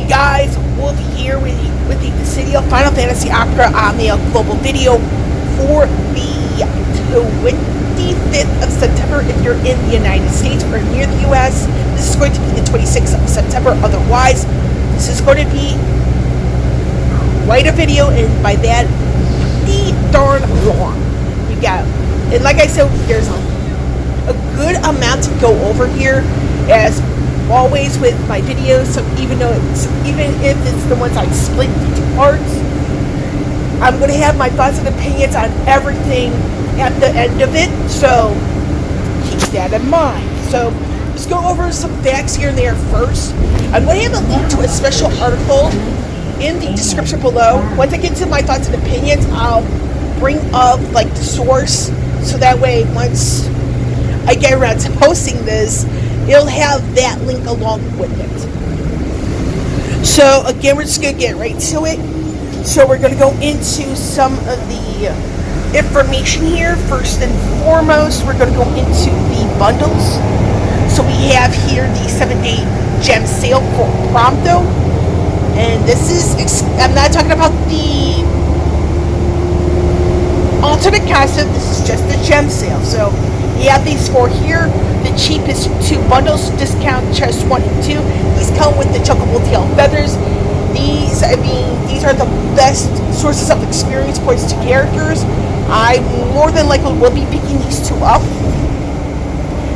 Hey guys, Wolvie here with the City of Final Fantasy Opera on the global video for the 25th of September if you're in the United States or near the US. This is going to be the 26th of September otherwise. This is going to be quite a video, and by that, pretty darn long. We got, and like I said, there's a good amount to go over here, as always with my videos. So even if it's the ones I split into parts, I'm going to have my thoughts and opinions on everything at the end of it, so keep that in mind. So let's go over some facts here and there first. I'm going to have a link to a special article in the description below. Once I get to my thoughts and opinions, I'll bring up like the source, so that way once I get around to posting this, it'll have that link along with it. So again, we're just going to get right to it. So we're going to go into some of the information here. First and foremost, we're going to go into the bundles. So we have here the 7-day gem sale for Prompto. And this is, I'm not talking about the alternate costume, this is just the gem sale. So you have these four here. The cheapest two bundles, discount chest 1 and 2. These come with the chocobo tail feathers. These are the best sources of experience points to characters. I more than likely will be picking these two up.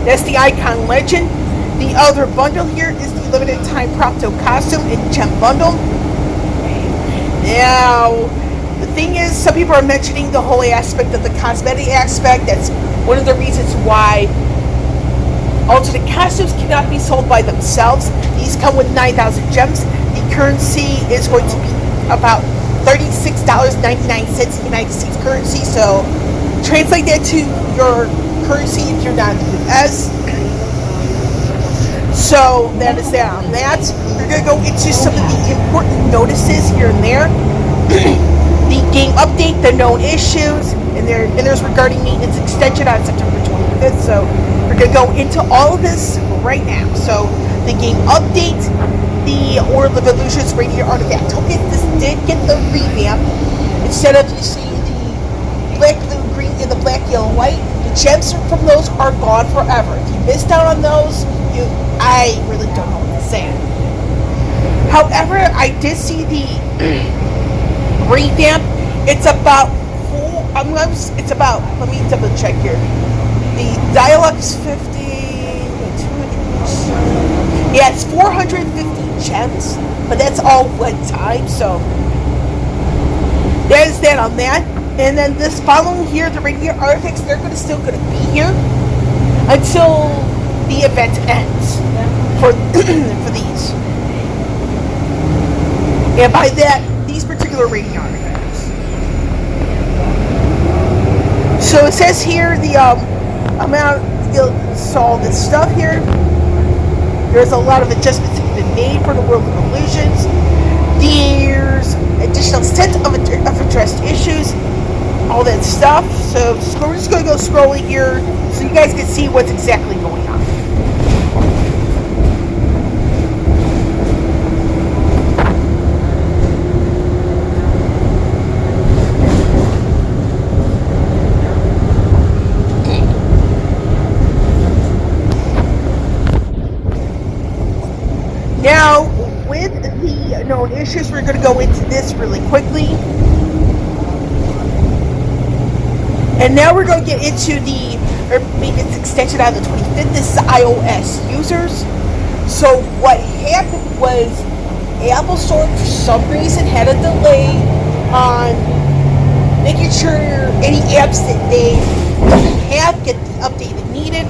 That's the Icon Legend. The other bundle here is the limited time Prompto costume and gem bundle. Now, the thing is, some people are mentioning the whole aspect of the cosmetic aspect. That's one of the reasons why alternate costumes cannot be sold by themselves. These come with 9,000 gems. The currency is going to be about $36.99 United States currency. So translate that to your currency if you're not in the US. So that is that on that. We're going to go into some of the important notices here and there. The game update, the known issues, and there's regarding maintenance extension on September 25th. So we're going to go into all of this right now. So the game update, the Order of Illusions Radiant Artifact token. This did get the revamp. Instead of, you see, the black, blue, green, and the black, yellow, white, the gems from those are gone forever. If you missed out on those, I really don't know what to say. However, I did see the revamp. It's about let me double check here. The dialogue is 50, yeah, it's 450 gems, but that's all one time, so there's that on that. And then this following here, the Radiant Artifacts, they're still going to be here until the event ends for these. And by that, these particular Radiant Artifacts. So it says here the amount, so all this stuff here. There's a lot of adjustments that have been made for the World of Illusions. There's additional sets of addressed issues, all that stuff. So we're just going to go scrolling here so you guys can see what's exactly going on. Now, with the known issues, we're going to go into this really quickly. And now we're going to get into the maintenance extension on the 25th. This is iOS users. So what happened was Apple Store, for some reason, had a delay on making sure any apps that they have get the update that needed.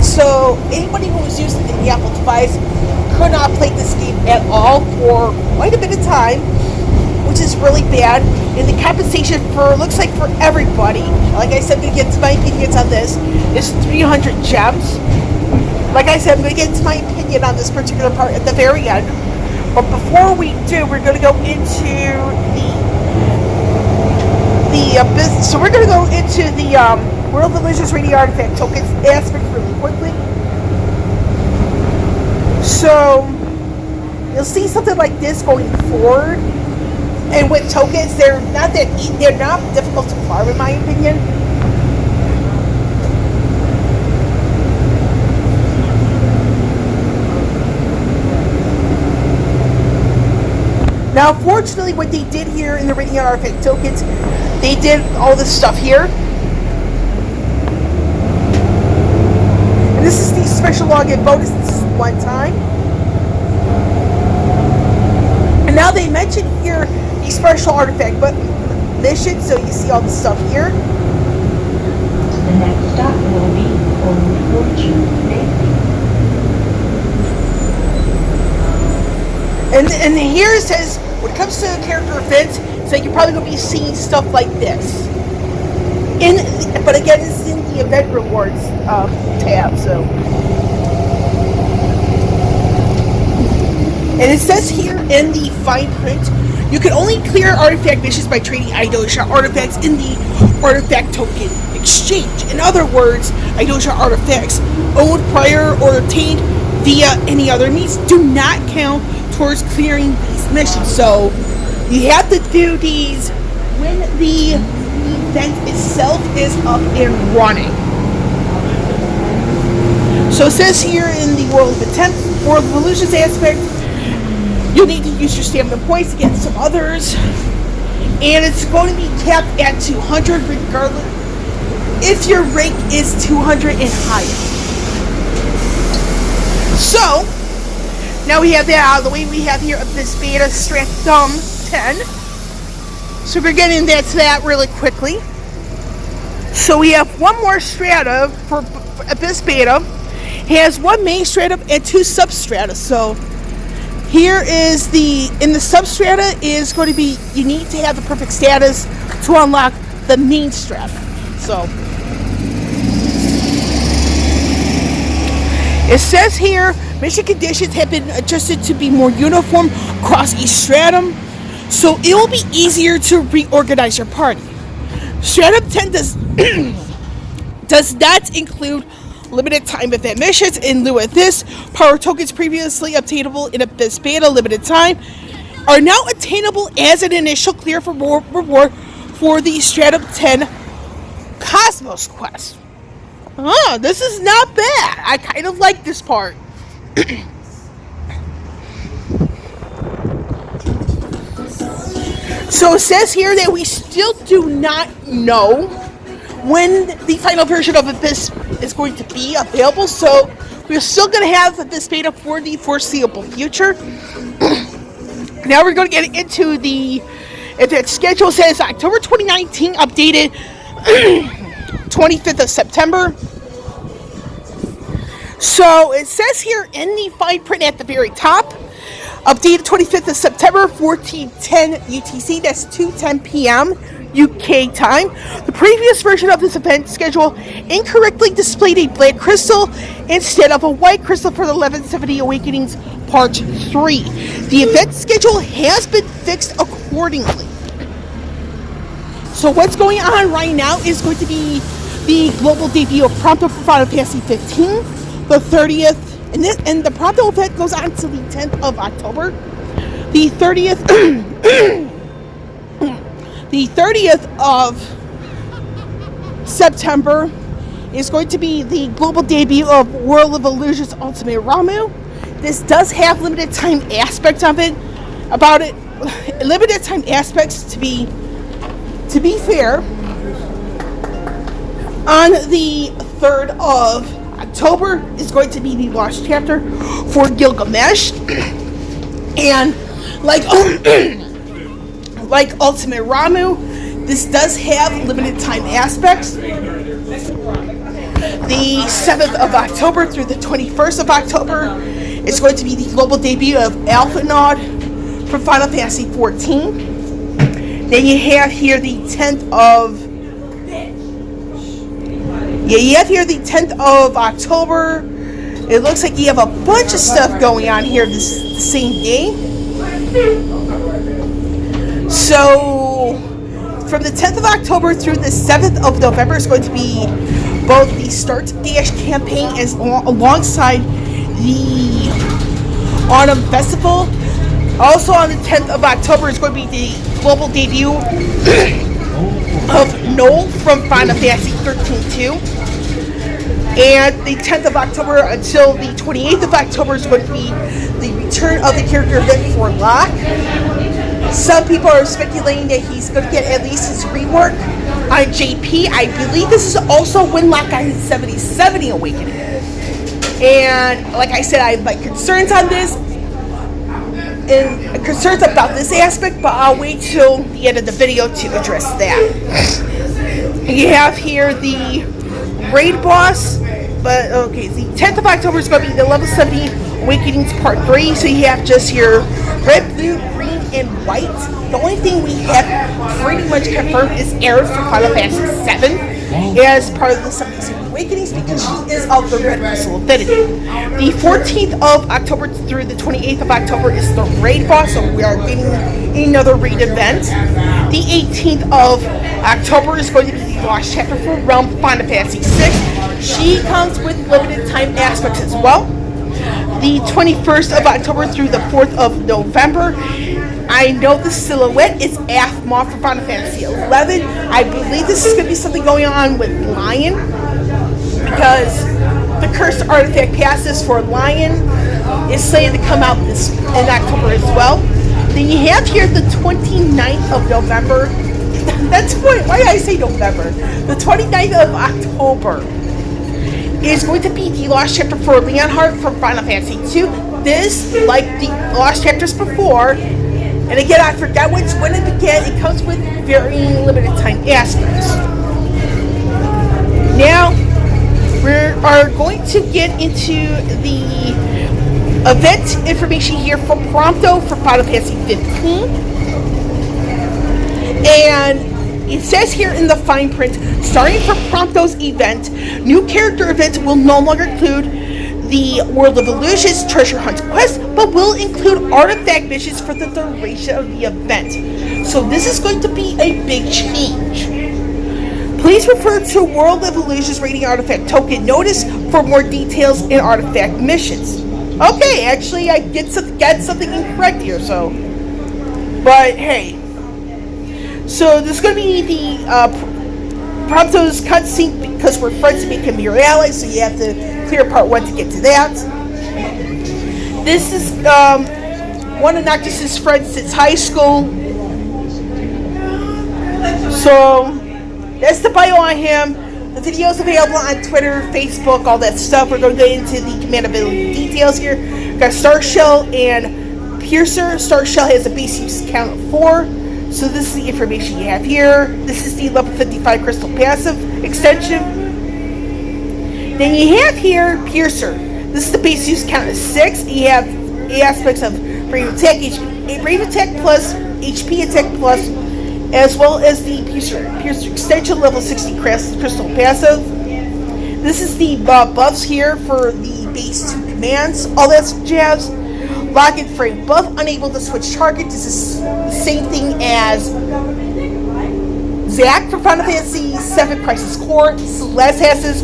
So anybody who was using the Apple device could not play this game at all for quite a bit of time, which is really bad. And the compensation looks like for everybody, like I said, I'm going to get to my opinions on this, is 300 gems. Like I said, I'm going to get to my opinion on this particular part at the very end. But before we do, we're going to go into the business. So we're going to go into the World of Illusions Radiant Artifact tokens aspect really quickly. So So you'll see something like this going forward. And with tokens, they're not difficult to farm, in my opinion. Now, fortunately, what they did here in the Radiant Artifact tokens, they did all this stuff here. And this is the special login bonus. This is one time. And now they mention here the special artifact mission, so you see all the stuff here. The next stop will be Fortune. And here it says, when it comes to character events, so you're probably going to be seeing stuff like this. But again, this is in the event rewards tab. So, and it says here in the fine print, you can only clear artifact missions by trading Idosha artifacts in the artifact token exchange. In other words, Idosha artifacts owned prior or obtained via any other means do not count towards clearing these missions. So you have to do these when the event itself is up and running. So it says here in the World of Illusions aspect, you'll need to use your stamina points to get some others, and it's going to be capped at 200 regardless if your rank is 200 and higher. So now we have that out of the way. We have here this beta Stratum 10. So we're getting to that really quickly. So we have one more strata for Abyss Beta. It has one main stratum and two substrata. So here is in the substrata is going to be, you need to have the perfect status to unlock the main strata. So it says here, mission conditions have been adjusted to be more uniform across each stratum, so it will be easier to reorganize your party. Stratum 10 does not include limited time event missions. In lieu of this, power tokens previously obtainable in Abyss Beta limited time are now attainable as an initial clear for more reward for the Stratum 10 Cosmos quest. This is not bad. I kind of like this part. So it says here that we still do not know when the final version of Abyss is going to be available, so we're still going to have Abyss Beta for the foreseeable future. Now we're going to get into the event schedule. It says October 2019 updated 25th of September. So it says here in the fine print at the very top, updated 25th of September, 14:10 UTC, that's 2:10 p.m. UK time. The previous version of this event schedule incorrectly displayed a black crystal instead of a white crystal for the 1170 Awakenings Part 3. The event schedule has been fixed accordingly. So what's going on right now is going to be the global debut of Prompto for Final Fantasy 15, the 30th, and the Prompto event goes on to the 10th of October. The 30th the 30th of September is going to be the global debut of World of Illusions Ultimate Ramu. This does have limited time aspects of it. Limited time aspects to be fair. On the 3rd of October is going to be the launch chapter for Gilgamesh, and like Ultimate Ramu, this does have limited time aspects. The 7th of October through the 21st of October is going to be the global debut of Alphanod for Final Fantasy 14. Then you have here the 10th of October. It looks like you have a bunch of stuff going on here the same day. So, from the 10th of October through the 7th of November is going to be both the Start Dash campaign alongside the Autumn Festival. Also on the 10th of October is going to be the global debut of Noel from Final Fantasy 13-2. And the 10th of October until the 28th of October is going to be the return of the character event for Locke. Some people are speculating that he's going to get at least his rework on JP. I believe this is also when Locke got his 70 awakening. And like I said, I have my concerns on this and concerns about this aspect, but I'll wait till the end of the video to address that. You have here the raid boss, but okay, the 10th of October is going to be the level 70 awakenings part 3. So you have just your red, blue, green, and white. The only thing we have pretty much confirmed is Aerith from Final Fantasy 7 as part of the 70 awakenings because she is of the red crystal affinity. The 14th of October through the 28th of October is the raid boss, so we are getting another raid event. The 18th of October is going to be the Lost Chapter for Realm Final Fantasy 6. She comes with limited time aspects as well. The 21st of October through the 4th of November, I know the silhouette is Aphmon for Final Fantasy 11. I believe this is going to be something going on with Lion, because the cursed artifact passes for Lion is slated to come out in October as well. Then you have here the 29th of November. That's why did I say November? The 29th of October is going to be the Lost Chapter for Leonhardt from Final Fantasy 2. This, like the Lost Chapters before, and again, I forgot when it began. It comes with very limited time aspects. Now, we are going to get into the event information here for Prompto for Final Fantasy 15. And it says here in the fine print, starting from Prompto's event, new character events will no longer include the World of Illusions treasure hunt quest, but will include artifact missions for the duration of the event. So this is going to be a big change. Please refer to World of Illusions rating artifact token notice for more details in artifact missions. Okay, actually I get something incorrect here, so. But hey. So this is going to be the Prompto's cutscene because we're friends to become your allies, so you have to clear part 1 to get to that. This is one of Noctis's friends since high school. So that's the bio on him. The video is available on Twitter, Facebook, all that stuff. We're going to get into the command ability details here. We've got Star Shell and Piercer. Star Shell has a base use count of 4. So this is the information you have here. This is the level 55 crystal passive extension. Then you have here Piercer. This is the base use count of 6. You have aspects of Brave Attack, Brave Attack plus, HP Attack plus, as well as the Piercer extension level 60 crystal passive. This is the buffs here for the base 2 commands. All that jazz. Lock and frame buff, unable to switch target. This is the same thing as Zack from Final Fantasy 7 Crisis Core. Celeste has this,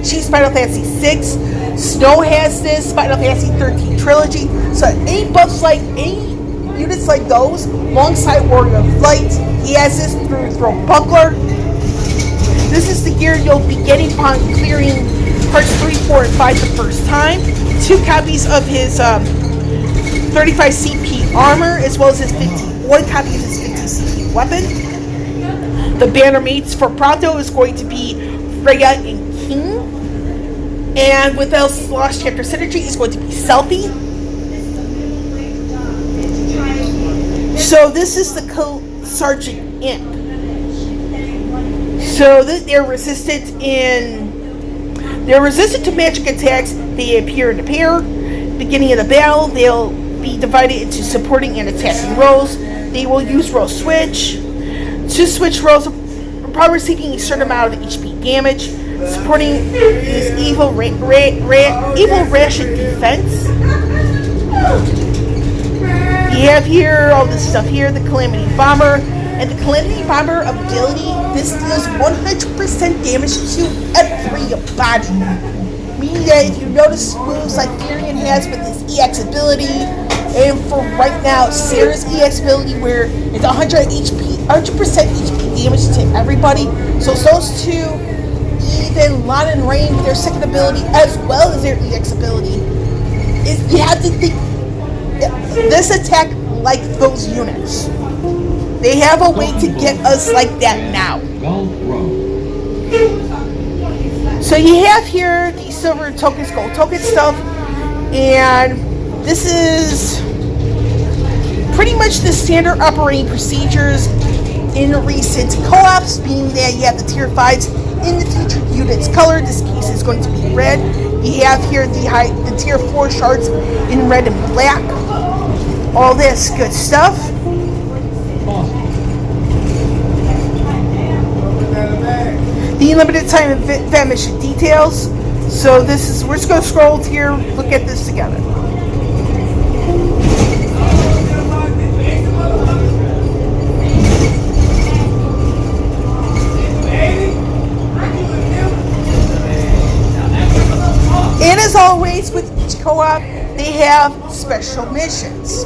she's Final Fantasy 6. Snow has this, Final Fantasy 13 Trilogy. So any buffs like, any units like those, alongside Warrior of Light, he has this through Throw Buckler. This is the gear you'll be getting upon clearing parts 3, 4, and 5 the first time. 2 copies of his 35 CP armor, as well as his 1 copy of his 50 CP weapon. The banner mates for Prompto is going to be Freya and King. And with else Lost Chapter Synergy is going to be Selfie. So this is the Sergeant Imp. So they're resistant to magic attacks. They appear in a pair. Beginning of the battle, they'll be divided into supporting and attacking roles. They will use role switch. To switch roles upon receiving a certain amount of HP damage. Supporting is evil ration defense. You have here all this stuff here, the Calamity Bomber. And the Calamity Bomber ability, this deals 100% damage to every body. meaning that if you notice moves like Tyrion has with his EX ability, and for right now, Sarah's EX ability where it's 100 HP, 100% HP damage to everybody. So those two, even Lana and Rain with their second ability as well as their EX ability, you have to think this attack like those units. They have a way to get us like that now. So you have here the silver tokens, gold token stuff, and this is pretty much the standard operating procedures in recent co-ops, being that you have the tier 5s in the featured unit's color. This case is going to be red. You have here the tier 4 shards in red and black. All this good stuff. The limited time event mission details. So this is, we're just going to scroll here, look at this together. And as always with each co-op, they have special missions.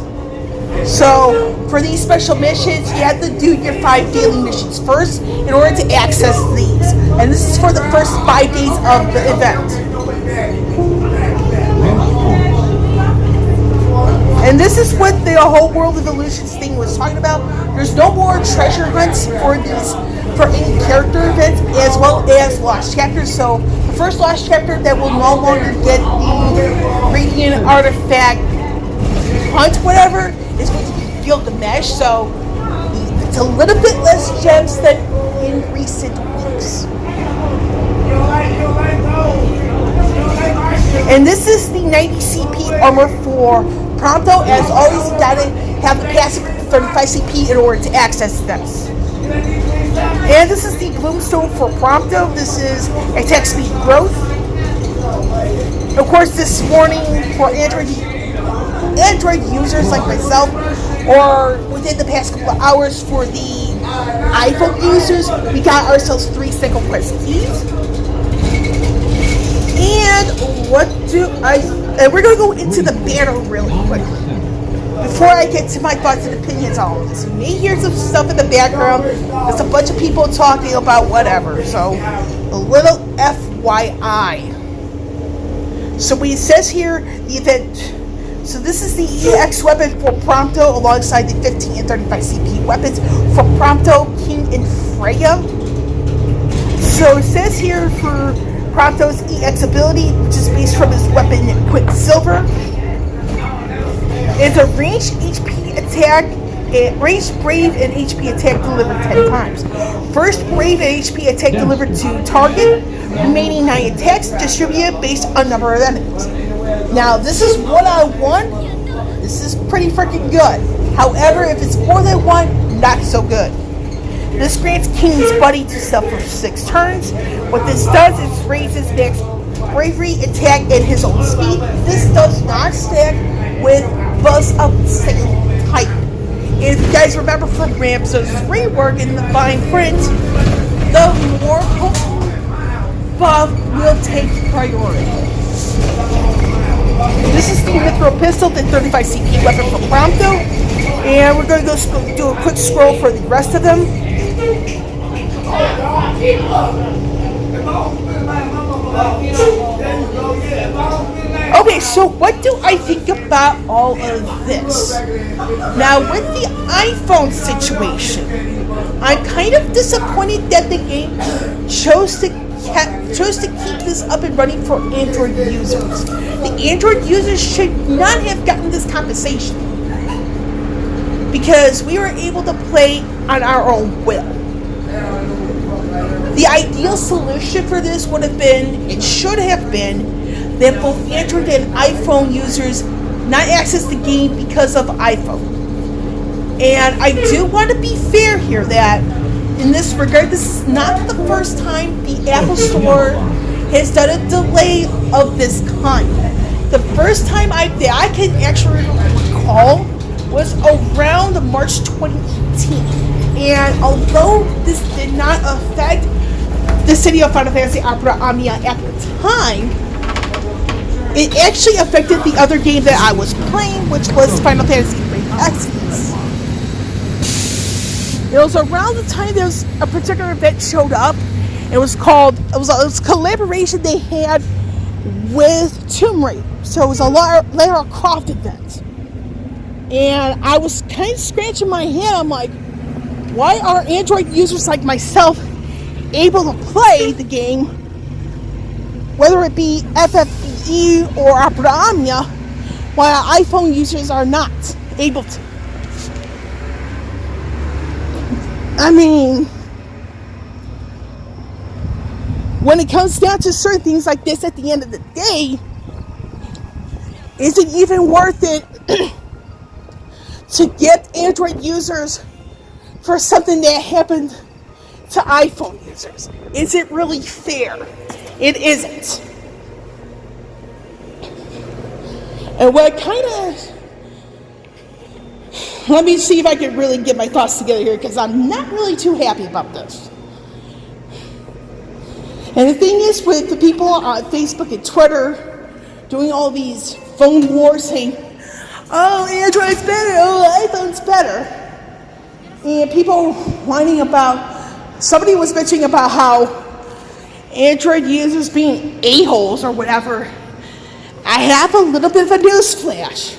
So for these special missions, you have to do your 5 daily missions first in order to access these. And this is for the first 5 days of the event. And this is what the whole World of Illusions thing was talking about. There's no more treasure hunts for any character events as well as lost chapters. So the first lost chapter that will no longer get the Radiant Artifact hunt, whatever, is going to be Gilgamesh. So it's a little bit less gems than in recent weeks. And this is the 90 CP armor for Prompto. As always, you gotta have the passive 35 CP in order to access this. And this is the Bloomstone for Prompto. This is attack speed growth. Of course, this morning for Android users like myself, or within the past couple of hours for the iPhone users, we got ourselves 3 single quest keys. And we're going to go into the banner really quickly before I get to my thoughts and opinions on all of this. You may hear some stuff in the background. There's a bunch of people talking about whatever, so a little FYI. So it says here, the event. So this is the EX weapon for Prompto alongside the 15 and 35 CP weapons for Prompto, King, and Freya. So it says here for Prompto's EX ability, which is based from his weapon Quicksilver. It's a ranged HP attack, ranged brave and HP attack delivered 10 times. First brave and HP attack delivered to target, remaining 9 attacks distributed based on number of enemies. Now this is 1-on-1, this is pretty freaking good. However, if it's more than 1, not so good. This grants King's Buddy to sell for 6 turns. What this does is raises max bravery, attack, and his own speed. This does not stack with buffs of the same type. And if you guys remember from Ramso's rework in the fine print, the more potent buff will take priority. This is the Mithril Pistol, the 35 CP weapon for Prompto. And we're going to go do a quick scroll for the rest of them. Okay, so what do I think about all of this? Now, with the iPhone situation, I'm kind of disappointed that the game chose to keep this up and running for Android users. The Android users should not have gotten this compensation because we were able to play on our own will. The ideal solution for this would have been, it should have been, that both Android and iPhone users not access the game because of iPhone. And I do want to be fair here that in this regard, this is not the first time the Apple Store has done a delay of this kind. The first time I can actually recall was around March 2018. And although this did not affect the city of Final Fantasy Opera Omnia at the time, it actually affected the other game that I was playing, which was Final Fantasy III X's. It was around the time there was a particular event showed up. It was a collaboration they had with Tomb Raider. So it was a Lara Croft event. And I was kind of scratching my head. I'm like, why are Android users like myself able to play the game, whether it be DFFOO or Opera Omnia, while iPhone users are not able to? I mean, when it comes down to certain things like this at the end of the day, is it even worth it to get Android users for something that happened to iPhone users? Is it really fair? It isn't. And what kind of... Let me see if I can really get my thoughts together here, because I'm not really too happy about this. And the thing is, with the people on Facebook and Twitter doing all these phone wars saying, oh, Android's better, oh, iPhone's better. And people whining about, somebody was mentioning about how Android users being a-holes or whatever. I have a little bit of a news flash.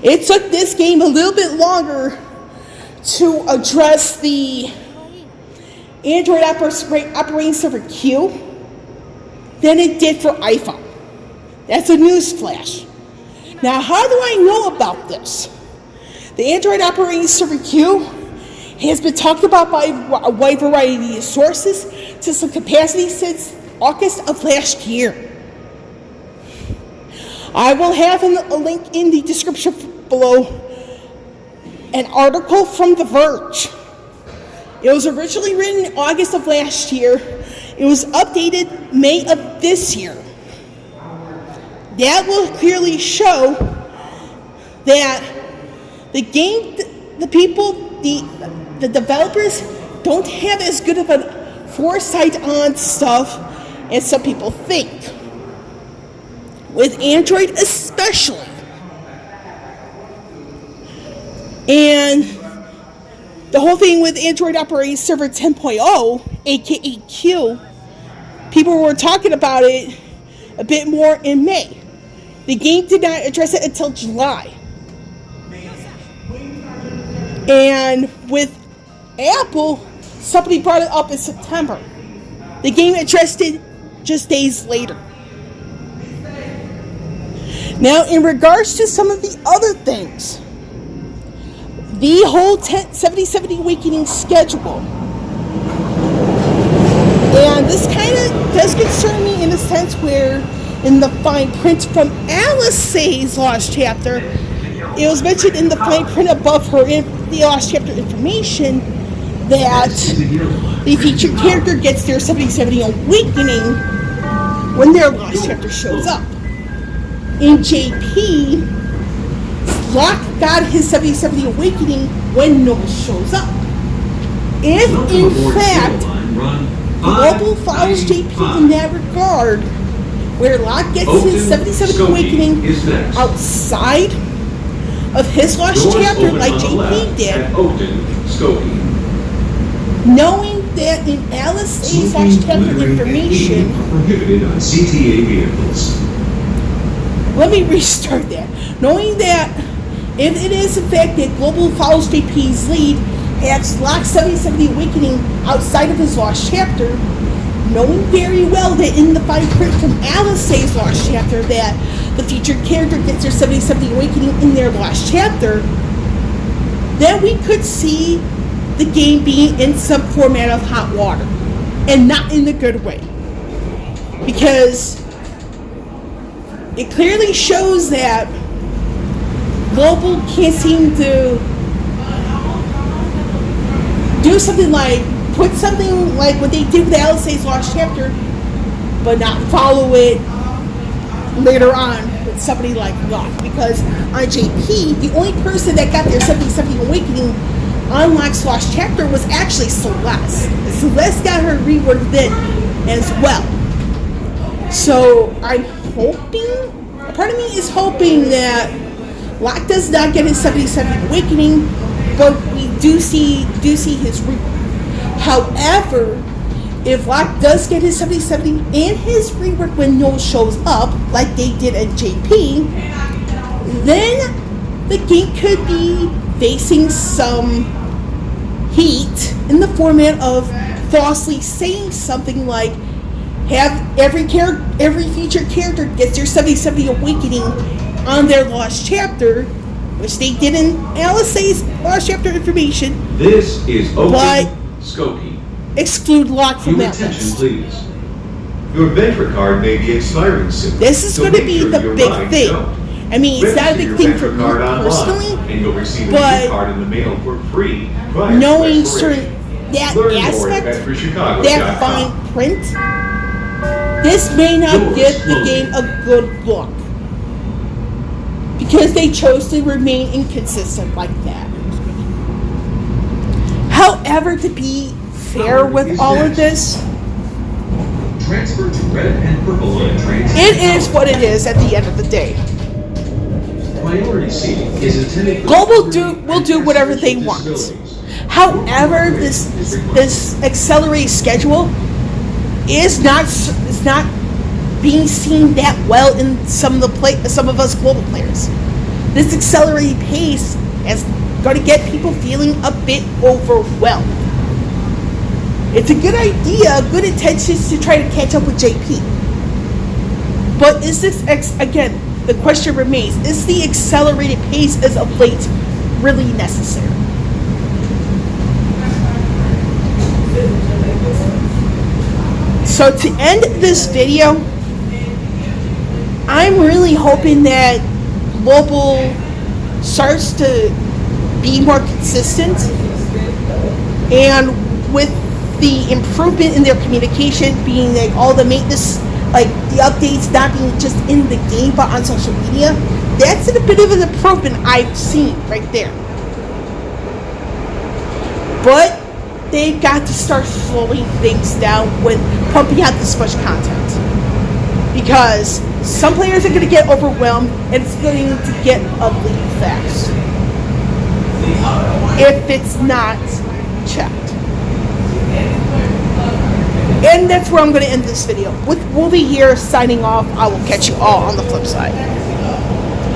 It took this game a little bit longer to address the Android operating server queue than it did for iPhone. That's a news flash. Now, how do I know about this? The Android operating server queue has been talked about by a wide variety of sources to some capacity since August of last year. I will have a link in the description below, an article from The Verge. It was originally written in August of last year. It was updated May of this year. That will clearly show that the game, the people, the developers don't have as good of a foresight on stuff as some people think. With Android especially. And the whole thing with Android Operating Server 10.0, aka Q, people were talking about it a bit more in May. The game did not address it until July. And with Apple, somebody brought it up in September. The game addressed it just days later. Now, in regards to some of the other things, the whole 70/70 Awakening schedule, and this kind of does concern me in a sense where in the fine print from Alice's Lost Chapter, it was mentioned in the fine print above her in the Lost Chapter information that the featured character gets their 70/70 Awakening when their Lost Chapter shows up. In JP, Locke got his 70/70 Awakening when Noel shows up. If, in fact, Global follows JP in that regard, where Locke gets his 70/70 Awakening outside of his Lost Chapter like JP did, knowing that in Alice's Lost Chapter information, let me restart that. Knowing that if it is in fact that Global follows JP's lead, has Locke's 70/70 Awakening outside of his Lost Chapter, knowing very well that in the fine print from Alice's Lost Chapter that the featured character gets their 70/70 Awakening in their Lost Chapter, then we could see the game being in some format of hot water, and not in the good way. Because it clearly shows that Global can't seem to do something like, put something like what they did with Alice's Lost Chapter, but not follow it later on with somebody like Locke. Because on JP, the only person that got their 70/70 Awakening on Locke's Lost Chapter was actually Celeste. Celeste got her reward then as well. So I'm hoping, a part of me is hoping that Locke does not get his 77 awakening, but we do see his rework. However, if Locke does get his 77 and his rework when Noel shows up, like they did at JP, then the game could be facing some heat in the format of falsely saying something like, have every featured character gets their 77 awakening on their lost chapter, which they did in Alice's lost chapter information. This is open but Skokie. Exclude Locke from Your that attention, list. please. Your Venture card may be expiring soon. This is so going to make be sure the your big rides thing. don't. I mean, it's not a Register big your thing for Venture me card online, personally, and you'll receive a but new card in the mail for free. Prior to knowing expiration. certain that Learn more at aspect, VentureChicago.com. that fine print, this may not Doors give the closing. game a good look because they chose to remain inconsistent like that. However, to be fair with all of this, Transfer to red and purple line trains. it is what it is at the end of the day. Priority seating is intended for Global elderly will and do whatever they persons with want. disabilities. However, this accelerated schedule is not being seen that well in some of us global players. This accelerated pace is going to get people feeling a bit overwhelmed. It's a good idea, good intentions to try to catch up with JP. But is this again? The question remains: is the accelerated pace as of late really necessary? So to end this video, I'm really hoping that Global starts to be more consistent, and with the improvement in their communication being like all the maintenance, like the updates not being just in the game but on social media, that's a bit of an improvement I've seen right there. But they've got to start slowing things down with pumping out this much content, because some players are going to get overwhelmed and it's going to get ugly fast if it's not checked. And that's where I'm going to end this video. With Wolvie here signing off, I will catch you all on the flip side.